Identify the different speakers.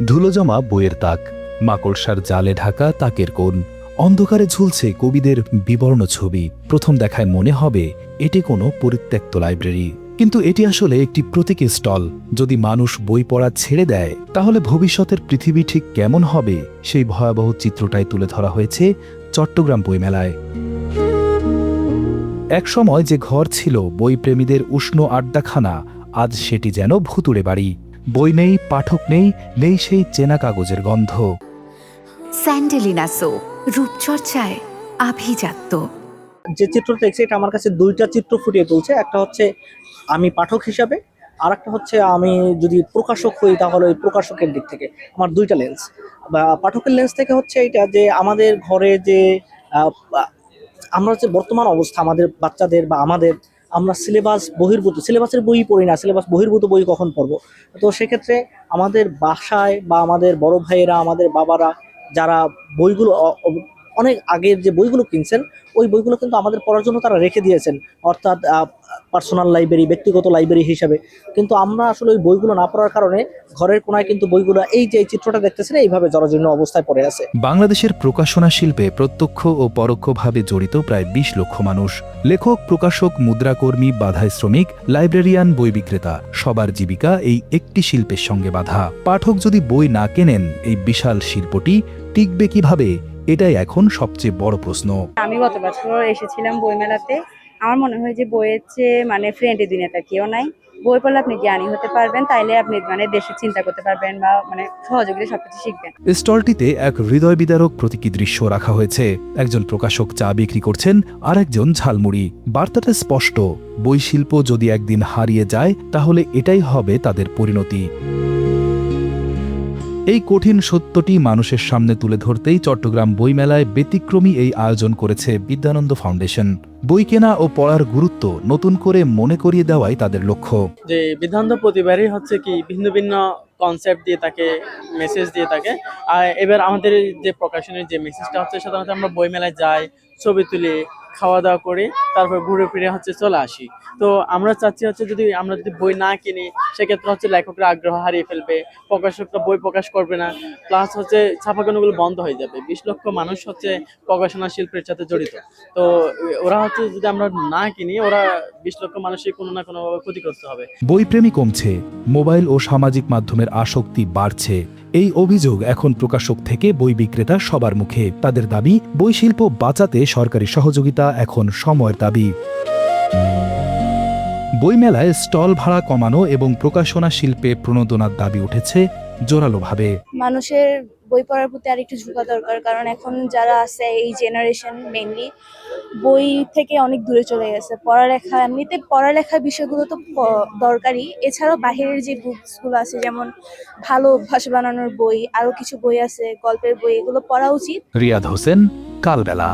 Speaker 1: ধুলো জমা বইয়ের তাক, মাকড়সার জালে ঢাকা তাকের কোণ, অন্ধকারে ঝুলছে কবিদের বিবর্ণ ছবি। প্রথম দেখায় মনে হবে এটি কোনো পরিত্যক্ত লাইব্রেরি, কিন্তু এটি আসলে একটি প্রতীকী স্টল। যদি মানুষ বই পড়া ছেড়ে দেয় তাহলে ভবিষ্যতের পৃথিবী ঠিক কেমন হবে সেই ভয়াবহ চিত্রটাই তুলে ধরা হয়েছে চট্টগ্রাম বইমেলায়। এক সময় যে ঘর ছিল বইপ্রেমীদের উষ্ণ আড্ডাখানা, আজ সেটি যেন ভুতুড়ে বাড়ি। বই নেই, পাঠক নেই, নেই সেই চেনা কাগজের গন্ধ।
Speaker 2: স্যান্ডেলিনা সো, রূপচর্চায় আভিজাত্য।
Speaker 3: যে চিত্রটা দেখছি এটা আমার কাছে দুইটা চিত্র ফুটিয়ে তুলছে। একটা হচ্ছে আমি পাঠক হিসাবে, আর একটা হচ্ছে আমি যদি প্রকাশক হই তাহলে ওই প্রকাশকের দিক থেকে। আমার দুইটা লেন্স। বা পাঠকের লেন্স থেকে হচ্ছে এটা যে আমাদের ঘরে যে আহ, আমরা যে বর্তমান অবস্থা আমাদের বাচ্চাদের বা আমাদের, আমরা সিলেবাস বহির্ভূত, সিলেবাসের বই পড়ি না, সিলেবাস বহির্ভূত বই কখন পড়বো? তো সেক্ষেত্রে আমাদের বাসায় বা আমাদের বড় ভাইয়েরা, আমাদের বাবারা যারা বইগুলো অনেক আগের যে বইগুলো কিনছেন, ওই বইগুলো কিন্তু আমাদের পড়ার জন্য তারা রেখে দিয়েছেন, অর্থাৎ পার্সোনাল লাইব্রেরি, ব্যক্তিগত লাইব্রেরি হিসাবে। কিন্তু আমরা আসলে ওই বইগুলো না পড়ার কারণে ঘরের কোনায় কিন্তু বইগুলো এই যে এই চিত্রটা দেখতেছেন এইভাবে জরাজীর্ণ অবস্থায় পড়ে আছে।
Speaker 1: বাংলাদেশের প্রকাশনা শিল্পে প্রত্যক্ষ ও পরোক্ষভাবে জড়িত প্রায় ২০ লক্ষ মানুষ। লেখক, প্রকাশক, মুদ্রাকর্মী, বাধাই শ্রমিক, লাইব্রেরিয়ান, বই বিক্রেতা, সবার জীবিকা এই একটি শিল্পের সঙ্গে বাঁধা। পাঠক যদি বই না কেনেন এই বিশাল শিল্পটি টিকবে কিভাবে? এটাই এখন সবচেয়ে বড় প্রশ্ন।
Speaker 4: আমি গত বছর এসেছিলাম বইমেলাতে। আমার মনে হয় যে বইয়ের চেয়ে ফ্রেন্ডলি দুনিয়াটা কেউ নাই। বই পড়লে আপনি জ্ঞানী হতে পারবেন, তাইলে আপনি দেশের চিন্তা করতে পারবেন বা সহযোগিতা সবকিছু শিখবেন।
Speaker 1: স্টলটিতে এক হৃদয় বিদারক প্রতীকী দৃশ্য রাখা হয়েছে। একজন প্রকাশক চা বিক্রি করছেন, আর একজন ঝালমুড়ি। বার্তাটা স্পষ্ট, বই শিল্প যদি একদিন হারিয়ে যায় তাহলে এটাই হবে তাদের পরিণতি। এই কঠিন সত্যটি মানুষের সামনে তুলে ধরতেই চট্টগ্রাম বইমেলায় ব্যতিক্রমী এই আয়োজন করেছে বিদ্যানন্দ ফাউন্ডেশন। বই কেনা ও পড়ার গুরুত্ব নতুন করে মনে করিয়ে দেওয়াই তাদের লক্ষ্য।
Speaker 5: যে বিদ্যানন্দ প্রতিবারই হচ্ছে কি ভিন্ন ভিন্ন কনসেপ্ট দিয়ে থাকে, মেসেজ দিয়ে থাকে। আর এবার আমাদের যে প্রকাশনের যে মেসেজটা হচ্ছে, সাধারণত আমরা বইমেলায় যাই, ছবি তুলি, খাওয়া দাওয়া করি, তারপর ঘুরে ফিরে চলে আসি। তো আমরা চাচ্ছি যদি আমরা বই না কিনি, সেক্ষেত্রে লেখকরা আগ্রহ হারিয়ে ফেলবে, প্রকাশকরা বই প্রকাশ করবে না, প্লাস ছাপাখানাগুলো বন্ধ হয়ে যাবে। ২০ লক্ষ মানুষ প্রকাশনা শিল্পের সাথে জড়িত। তো ওরা যদি আমরা না কিনি, ওরা ২০ লক্ষ মানুষই কোনো না কোনো ভাবে ক্ষতিগ্রস্ত হবে।
Speaker 1: বইপ্রেমী কমছে, মোবাইল ও সামাজিক মাধ্যমের আসক্তি বাড়ছে। এই অভিযোগ এখন প্রকাশক থেকে বই বিক্রেতা সবার মুখে। তাদের দাবি, বই শিল্প বাঁচাতে সরকারি সহযোগিতা এখন সময়ের দাবি। বইমেলায় স্টল ভাড়া কমানো এবং প্রকাশনা শিল্পে প্রণোদনার দাবি উঠেছে জোরালোভাবে।
Speaker 6: মানুষের বই পড়ার প্রতি আর একটু ঝুঁকা দরকার, কারণ এখন যারা আছে এই জেনারেশন মেইনলি বই থেকে অনেক দূরে চলে গেছে। পড়ালেখা, এমনিতে পড়ালেখার বিষয়গুলো তো দরকারি, এছাড়াও বাহিরের যে বুকসগুলো আছে, যেমন ভালো অভ্যাস বানানোর বই, আরো কিছু বই আছে, গল্পের বই, এগুলো পড়া উচিত।
Speaker 1: রিয়াদ হোসেন, কালবেলা।